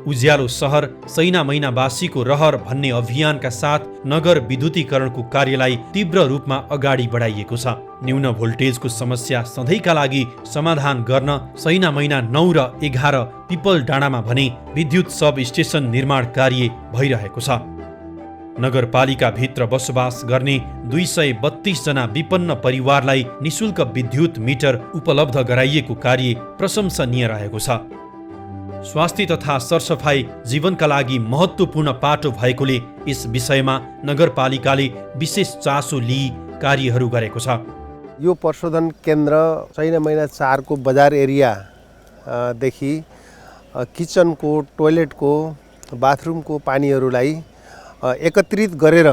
उज्यालो सहर सैना महिनावासीको रहर भन्ने अभियानका साथ नगर विद्युतीकरणको कार्यलाई तीव्र रूपमा अगाडि बढाइएको छ। न्यून भोल्टेजको समस्या सधैँका लागि समाधान गर्न सैना महिना 9 र 11 पिपल डाँडामा भने विद्युत सब स्टेसन निर्माण कार्य भइरहेको छ। नगरपालिकाभित्र बसोबास गर्ने 232 जना विपन्न परिवारलाई निशुल्क विद्युत मिटर उपलब्ध गराइएको कार्य प्रशंसनीय रहेको छ। स्वास्थ्य तथा सरसफाई जीवनका लागि महत्त्वपूर्ण पाटो भएकोले यस विषयमा नगरपालिकाले विशेष चासो लिई कार्यहरू गरेको छ।
यो प्रशोधन केन्द्र सैना महिना 4 को बजार एरिया देखि किचनको, टोयलेटको बाथरुमको पानीहरूलाई एकत्रित गरेर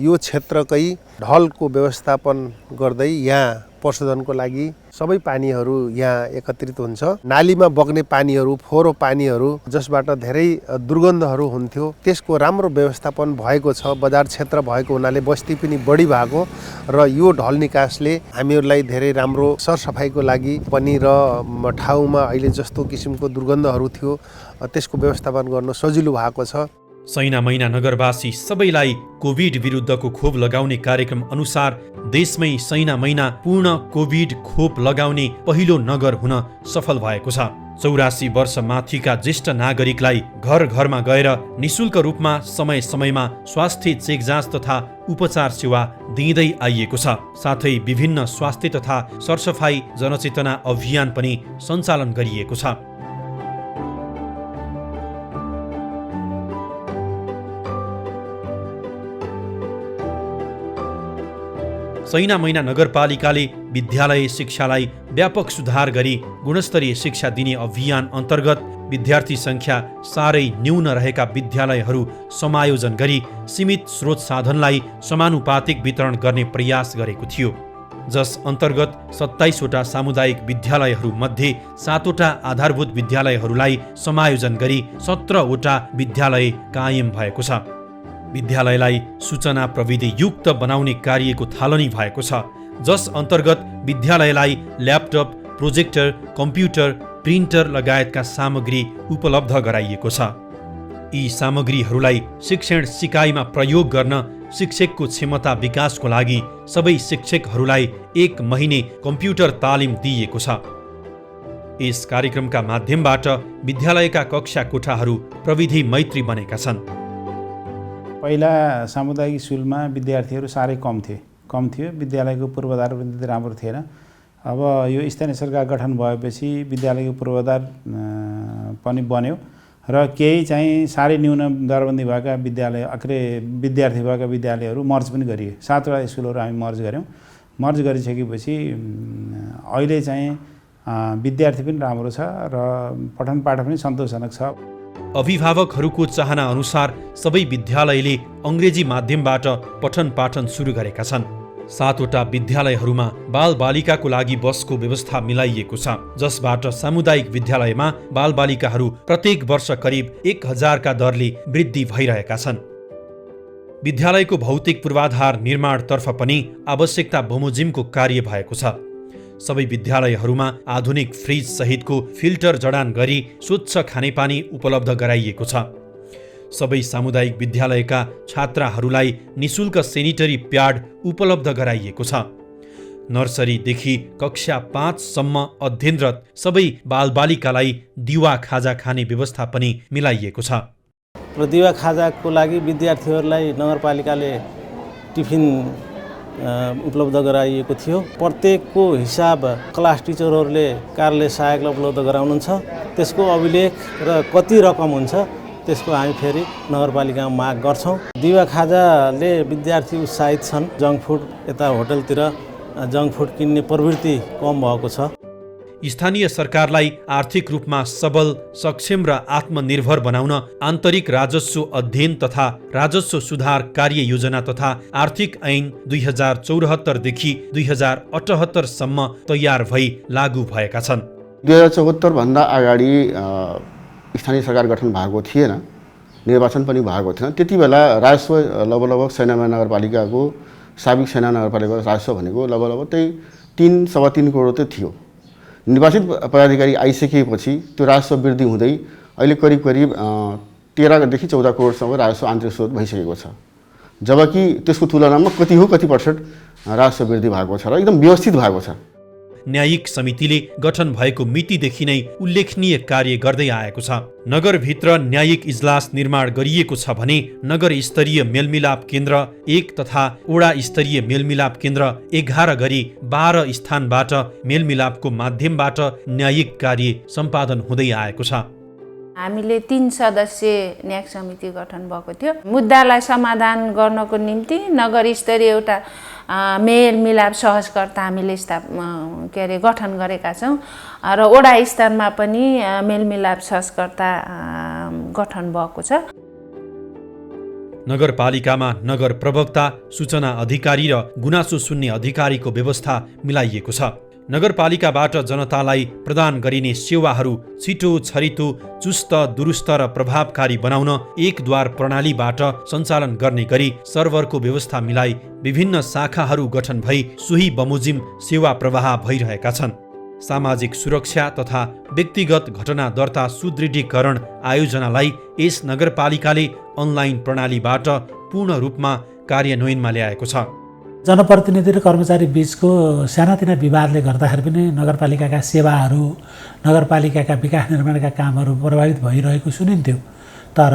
यो क्षेत्रकै ढलको व्यवस्थापन गर्दै यहाँ पशुधनको लागि सबै पानीहरू यहाँ एकत्रित हुन्छ। नालीमा बग्ने पानीहरू, फोहोर पानीहरू जसबाट धेरै दुर्गन्धहरू हुन्थ्यो, त्यसको राम्रो व्यवस्थापन भएको छ। बजार क्षेत्र भएको हुनाले बस्ती पनि बढी भएको र यो ढल निकासले हामीहरूलाई धेरै राम्रो सरसफाइको लागि पनि र ठाउँमा अहिले जस्तो किसिमको दुर्गन्धहरू थियो त्यसको व्यवस्थापन गर्न सजिलो भएको छ।
सैना मैना नगरवासी सबैलाई कोभिड विरुद्धको खोप लगाउने कार्यक्रम अनुसार देशमै सैना मैना पूर्ण कोभिड खोप लगाउने पहिलो नगर हुन सफल भएको छ। 84 वर्ष माथिका ज्येष्ठ नागरिकलाई घर घरमा गएर निशुल्क रूपमा समय समयमा स्वास्थ्य चेक जाँच तथा उपचार सेवा दिँदै आइएको छ। साथै विभिन्न स्वास्थ्य तथा सरसफाई जनचेतना अभियान पनि सञ्चालन गरिएको छ। सैना मैना नगरपालिकाले विद्यालय शिक्षालाई व्यापक सुधार गरी गुणस्तरीय शिक्षा दिने अभियान अन्तर्गत विद्यार्थी संख्या साह्रै न्यून रहेका विद्यालयहरू समायोजन गरी सीमित स्रोत साधनलाई समानुपातिक वितरण गर्ने प्रयास गरेको थियो, जस अन्तर्गत 27 वटा सामुदायिक विद्यालयहरू मध्ये 7 वटा आधारभूत विद्यालयहरूलाई समायोजन गरी 17 वटा विद्यालय कायम भएको छ। विद्यालयलाई सूचना प्रविधि युक्त बनाउने कार्यको थालनी भएको छ, जस अन्तर्गत विद्यालयलाई ल्यापटप, प्रोजेक्टर, कम्प्युटर, प्रिन्टर लगायतका सामग्री उपलब्ध गराइएको छ। यी सामग्रीहरूलाई शिक्षण सिकाइमा प्रयोग गर्न शिक्षकको क्षमता विकासको लागि सबै शिक्षकहरूलाई 1 महिने कम्प्युटर तालिम दिइएको छ। यस कार्यक्रमका माध्यमबाट विद्यालयका कक्षा कोठाहरू प्रविधि मैत्री बनेका छन्।
पहिला सामुदायिक स्कुलमा विद्यार्थीहरू साह्रै कम थियो, विद्यालयको पूर्वाधार पनि त्यति राम्रो थिएन। अब यो स्थानीय सरकार गठन भएपछि विद्यालयको पूर्वाधार पनि बन्यो र केही चाहिँ साह्रै न्यून दरबन्दी भएका विद्यार्थी भएका विद्यालयहरू मर्ज पनि गरियो। 7 वटा स्कुलहरू हामी मर्ज गऱ्यौँ। मर्ज गरिसकेपछि अहिले चाहिँ विद्यार्थी पनि राम्रो छ र पठन पाठन पनि सन्तोषजनक छ।
अभिभावकहरूको चाहना अनुसार सबै विद्यालयले अङ्ग्रेजी माध्यमबाट पठन पाठन सुरु गरेका छन्। 7 वटा विद्यालयहरूमा बालबालिकाको लागि बसको व्यवस्था मिलाइएको छ, जसबाट सामुदायिक विद्यालयमा बालबालिकाहरू प्रत्येक वर्ष करिब 1000 का दरले वृद्धि भइरहेका छन्। विद्यालयको भौतिक पूर्वाधार निर्माणतर्फ पनि आवश्यकता बमोजिमको कार्य भएको छ। सबै विद्यालयहरूमा आधुनिक फ्रिज सहितको फिल्टर जडान गरी स्वच्छ खानेपानी उपलब्ध गराइएको छ। सबै सामुदायिक विद्यालयका छात्राहरूलाई निशुल्क सेनिटरी प्याड उपलब्ध गराइएको छ। नर्सरीदेखि कक्षा 5 सम्म अध्ययनरत सबै बालबालिकालाई दिवा खाजा खाने व्यवस्था पनि मिलाइएको छ।
र दिवा खाजाको लागि विद्यार्थीहरूलाई नगरपालिकाले टिफिन उपलब्ध गराइएको थियो। प्रत्येकको हिसाब क्लास टिचरहरूले कार्यालय सहायकलाई उपलब्ध गराउनुहुन्छ। त्यसको अभिलेख र कति रकम हुन्छ त्यसको हामी फेरि नगरपालिकामा माग गर्छौँ। दिवा खाजाले विद्यार्थी उत्साहित छन्। जङ्क फुड यता होटलतिर जङ्क फुड किन्ने प्रवृत्ति कम भएको छ।
स्थानीय सरकारलाई आर्थिक रूपमा सबल, सक्षम र आत्मनिर्भर बनाउन आन्तरिक राजस्व अध्ययन तथा राजस्व सुधार कार्य योजना तथा आर्थिक ऐन 2074 देखि 2078 सम्म तयार भई लागू भएका छन्।
2074 भन्दा अगाडि स्थानीय सरकार गठन भएको थिएन, निर्वाचन पनि भएको थिएन। त्यति बेला राजस्व लगभग सैना नगरपालिकाको साबिक सैना नगरपालिकाको राजस्व भनेको लगभग त्यही 3.3 करोड त थियो। निर्वाचित पदाधिकारी आइसकेपछि त्यो राजस्व वृद्धि हुँदै अहिले करिब 13 देखि 14 करोडसम्म राजस्व आन्तरिक स्रोत भइसकेको छ। जबकि त्यसको तुलनामा कति प्रतिशत राजस्व वृद्धि भएको छ र एकदम व्यवस्थित भएको छ।
न्यायिक समितिले गठन भएको मितिदेखि नै उल्लेखनीय कार्य गर्दै आएको छ। नगरभित्र न्यायिक इजलास निर्माण गरिएको छ भने नगर स्तरीय मेलमिलाप केन्द्र 1 तथा वडा स्तरीय मेलमिलाप केन्द्र 11 गरी 12 स्थानबाट मेलमिलापको माध्यमबाट न्यायिक कार्य सम्पादन हुँदै आएको छ।
हामीले 3 सदस्यीय न्यायिक समिति गठन भएको थियो। मुद्दालाई समाधान गर्नको निम्ति नगर स्तरीय एउटा मेलमिलाप सहजकर्ता हामीले गठन गरेका छौँ र वडा स्तरमा पनि मेलमिलाप सहजकर्ता गठन भएको छ।
नगरपालिकामा नगर प्रवक्ता, सूचना अधिकारी र गुनासो सुन्ने अधिकारीको व्यवस्था मिलाइएको छ। नगरपालिकाबाट जनतालाई प्रदान गरिने सेवाहरू छिटो, छरितो, चुस्त, दुरुस्त र प्रभावकारी बनाउन एक द्वार प्रणालीबाट सञ्चालन गर्ने गरी सर्भरको व्यवस्था मिलाई विभिन्न शाखाहरू गठन भई सोही बमोजिम सेवा प्रवाह भइरहेका छन्। सामाजिक सुरक्षा तथा व्यक्तिगत घटना दर्ता सुदृढीकरण आयोजनालाई यस नगरपालिकाले अनलाइन प्रणालीबाट पूर्ण रूपमा कार्यान्वयनमा ल्याएको छ।
जनप्रतिनिधि र कर्मचारी बीचको सानातिना विवादले गर्दाखेरि पनि नगरपालिकाका सेवाहरू, नगरपालिकाका विकास निर्माणका कामहरू प्रभावित भइरहेको सुनिन्थ्यो। तर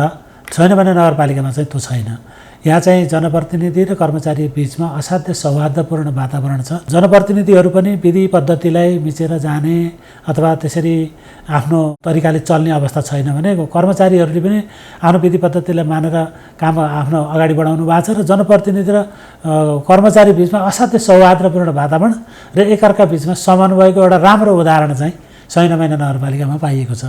छैन भने नगरपालिकामा चाहिँ त्यो छैन। यहाँ चाहिँ जनप्रतिनिधि र कर्मचारी बीचमा असाध्य सौहार्दपूर्ण वातावरण छ। जनप्रतिनिधिहरू पनि विधि पद्धतिलाई मिचेर जाने अथवा त्यसरी आफ्नो तरिकाले चल्ने अवस्था छैन भने कर्मचारीहरूले पनि आफ्नो विधि पद्धतिलाई मानेर काम आफ्नो अगाडि बढाउनु भएको छ र जनप्रतिनिधि र कर्मचारी बीचमा असाध्य सौहार्दपूर्ण वातावरण र एकअर्का बीचमा समन्वयको एउटा राम्रो उदाहरण चाहिँ सैनामैना नगरपालिकामा पाइएको छ।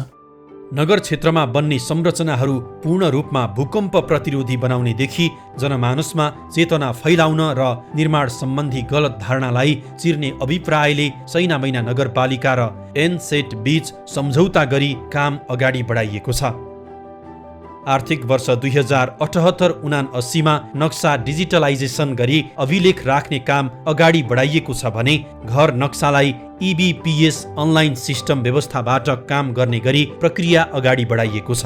नगर क्षेत्रमा बन्ने संरचनाहरू पूर्ण रूपमा भूकम्प प्रतिरोधी बनाउनेदेखि जनमानसमा चेतना फैलाउन र निर्माण सम्बन्धी गलत धारणालाई चिर्ने अभिप्रायले सैनामैना नगरपालिका र एनसेट बीच सम्झौता गरी काम अगाडि बढाइएको छ। आर्थिक वर्ष 2078-79 नक्सा डिजिटलाइजेसन गरी अभिलेख राख्ने काम अगाडि बढाइएको छ भने घर नक्सालाई EBPS अनलाइन सिस्टम व्यवस्थाबाट काम गर्ने गरी प्रक्रिया अगाडि बढाइएको छ।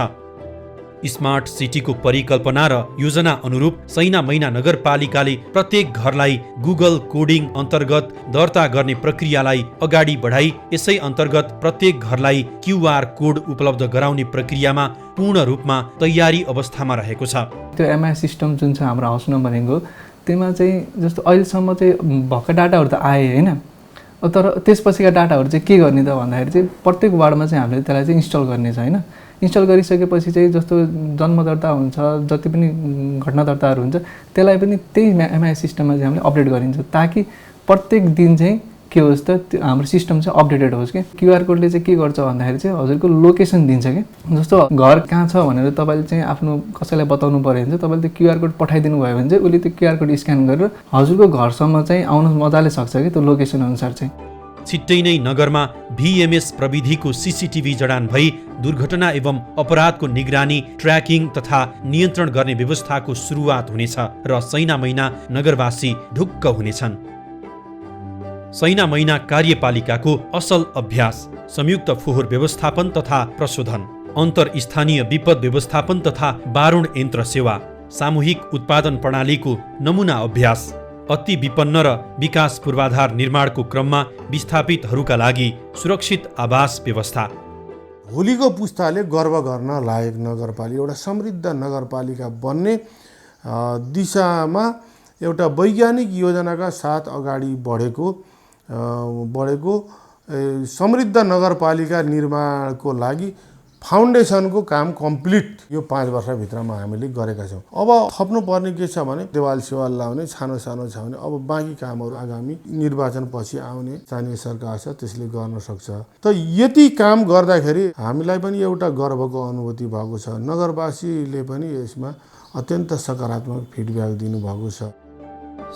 स्मार्ट सिटीको परिकल्पना र योजना अनुरूप सैनामैना नगरपालिकाले प्रत्येक घरलाई गुगल कोडिङ अन्तर्गत दर्ता गर्ने प्रक्रियालाई अगाडि बढाई यसै अन्तर्गत प्रत्येक घरलाई QR कोड उपलब्ध गराउने प्रक्रियामा पूर्ण रूपमा तयारी अवस्थामा रहेको छ।
त्यो MI सिस्टम जुन छ हाम्रो हाउस नम्बरिङको, त्यसमा चाहिँ जस्तो अहिलेसम्म चाहिँ भएका डाटाहरू त आए होइन, तर त्यसपछिका डाटाहरू चाहिँ के गर्ने त भन्दाखेरि चाहिँ प्रत्येक वार्डमा चाहिँ हामीले त्यसलाई चाहिँ इन्स्टल गर्ने छ होइन। इन्स्टल गरिसकेपछि चाहिँ जस्तो जन्म दर्ता हुन्छ, जति पनि घटना दर्ताहरू हुन्छ त्यसलाई पनि त्यही MI सिस्टममा चाहिँ हामीले अपडेट गरिन्छ ताकि प्रत्येक दिन चाहिँ के होस् त हाम्रो सिस्टम चाहिँ अपडेटेड होस् कि। QR कोडले चाहिँ के गर्छ भन्दाखेरि चाहिँ हजुरको लोकेसन दिन्छ कि। जस्तो घर कहाँ छ भनेर तपाईँले चाहिँ आफ्नो कसैलाई बताउनु पऱ्यो भने चाहिँ तपाईँले त्यो QR कोड पठाइदिनु भयो भने चाहिँ उसले त्यो QR कोड स्क्यान गरेर हजुरको घरसम्म चाहिँ आउन मजाले सक्छ कि त्यो लोकेसन अनुसार चाहिँ।
छिट्टै नै नगरमा VMS प्रविधिको CCTV जडान भई दुर्घटना एवं अपराधको निगरानी, ट्र्याकिङ तथा नियन्त्रण गर्ने व्यवस्थाको सुरुवात हुनेछ र सैनामैना नगरवासी ढुक्क हुनेछन्। सैनामैना कार्यपालिकाको असल अभ्यास, संयुक्त फोहोर व्यवस्थापन तथा प्रशोधन, अन्तरस्थानीय विपद व्यवस्थापन तथा बारुण यन्त्र सेवा, सामूहिक उत्पादन प्रणालीको नमुना अभ्यास, अति विपन्न र विकास पूर्वाधार निर्माणको क्रममा विस्थापितहरूका लागि सुरक्षित आवास व्यवस्था।
भोलिको पुस्ताले गर्व गर्न लायक नगरपालिका, एउटा समृद्ध नगरपालिका बन्ने दिशामा एउटा वैज्ञानिक योजनाका साथ अगाडि बढेको समृद्ध नगरपालिका निर्माणको लागि फाउन्डेसनको काम कम्प्लिट यो 5 वर्षभित्रमा हामीले गरेका छौँ। अब थप्नुपर्ने के छ भने देवाल सेवाल लाउने सानो सानो छ भने अब बाँकी कामहरू आगामी निर्वाचनपछि आउने स्थानीय सरकार छ त्यसले गर्न सक्छ। त यति काम गर्दाखेरि हामीलाई पनि एउटा गर्वको अनुभूति भएको छ। नगरवासीले पनि यसमा अत्यन्त सकारात्मक फिडब्याक दिनुभएको छ।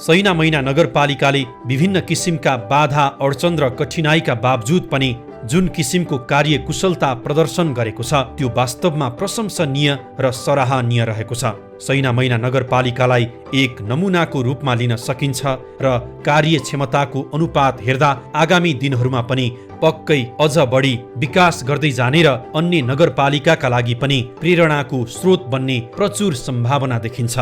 सैनामैना नगरपालिकाले विभिन्न किसिमका बाधा अडचन र कठिनाइका बावजुद पनि जुन किसिमको कार्य कुशलता प्रदर्शन गरेको छ त्यो वास्तवमा प्रशंसनीय र सराहनीय रहेको छ। सैनामैना नगरपालिकालाई एक नमुनाको रूपमा लिन सकिन्छ र कार्यक्षमताको अनुपात हेर्दा आगामी दिनहरूमा पनि पक्कै अझ बढी विकास गर्दै जाने र अन्य नगरपालिकाका लागि पनि प्रेरणाको स्रोत बन्ने प्रचुर सम्भावना देखिन्छ।